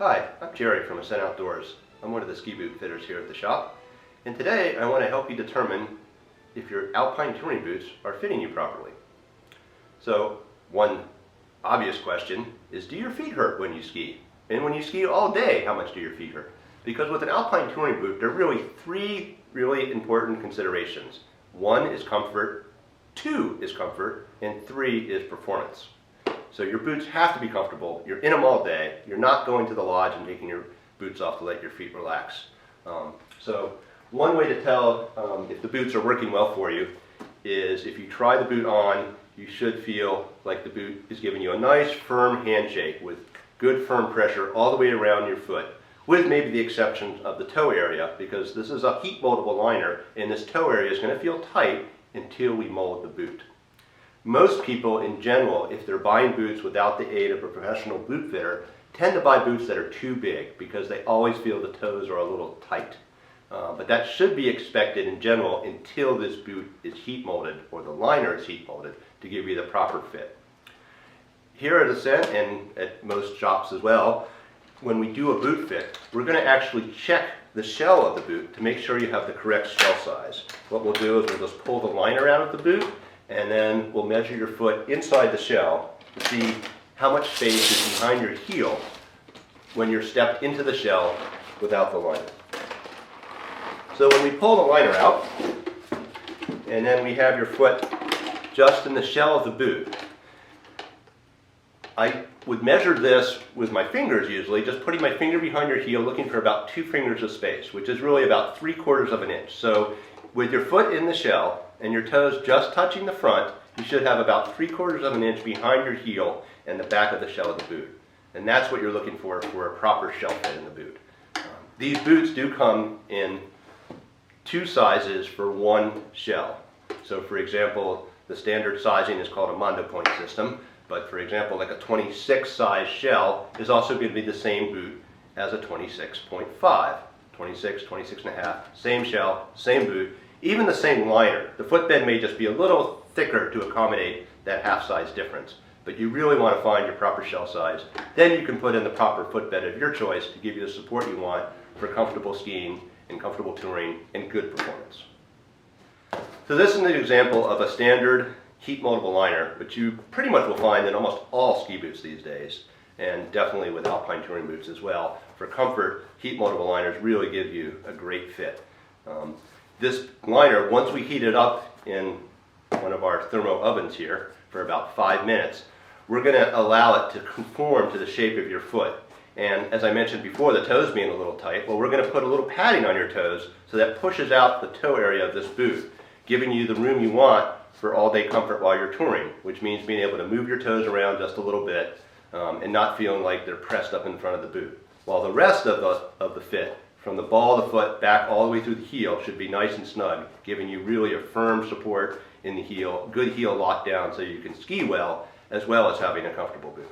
Hi, I'm Jerry from Ascent Outdoors. I'm one of the ski boot fitters here at the shop, and today I want to help you determine if your alpine touring boots are fitting you properly. So one obvious question is, do your feet hurt when you ski? And when you ski all day, how much do your feet hurt? Because with an alpine touring boot, there are really three really important considerations. One is comfort, two is comfort, and three is performance. So your boots have to be comfortable. You're in them all day. You're not going to the lodge and taking your boots off to let your feet relax. So one way to tell if the boots are working well for you is if you try the boot on, you should feel like the boot is giving you a nice firm handshake with good firm pressure all the way around your foot, with maybe the exception of the toe area, because this is a heat moldable liner and this toe area is going to feel tight until we mold the boot. Most people in general, if they're buying boots without the aid of a professional boot fitter, tend to buy boots that are too big because they always feel the toes are a little tight. But that should be expected in general until this boot is heat molded, or the liner is heat molded, to give you the proper fit. Here at Ascent, and at most shops as well, when we do a boot fit, we're going to actually check the shell of the boot to make sure you have the correct shell size. What we'll do is we'll just pull the liner out of the boot, and then we'll measure your foot inside the shell to see how much space is behind your heel when you're stepped into the shell without the liner. So when we pull the liner out, and then we have your foot just in the shell of the boot, I would measure this with my fingers usually, just putting my finger behind your heel, looking for about 2 fingers of space, which is really about 3/4 of an inch. So with your foot in the shell and your toes just touching the front, you should have about 3/4 of an inch behind your heel and the back of the shell of the boot. And that's what you're looking for a proper shell fit in the boot. These boots do come in 2 sizes for 1 shell. So for example, the standard sizing is called a Mondo point system, but for example, like a 26 size shell is also going to be the same boot as a 26.5. 26, 26 and a half, same shell, same boot, even the same liner. The footbed may just be a little thicker to accommodate that half size difference, but you really want to find your proper shell size. Then you can put in the proper footbed of your choice to give you the support you want for comfortable skiing and comfortable touring and good performance. So this is an example of a standard heat moldable liner, which you pretty much will find in almost all ski boots these days, and definitely with alpine touring boots as well. For comfort, heat moldable liners really give you a great fit. This liner, once we heat it up in one of our thermo ovens here for about 5 minutes, we're going to allow it to conform to the shape of your foot. And as I mentioned before, the toes being a little tight, well, we're going to put a little padding on your toes so that pushes out the toe area of this boot, giving you the room you want for all-day comfort while you're touring, which means being able to move your toes around just a little bit and not feeling like they're pressed up in front of the boot. While the rest of the fit, from the ball of the foot back all the way through the heel, should be nice and snug, giving you really a firm support in the heel, good heel lockdown so you can ski well as having a comfortable boot.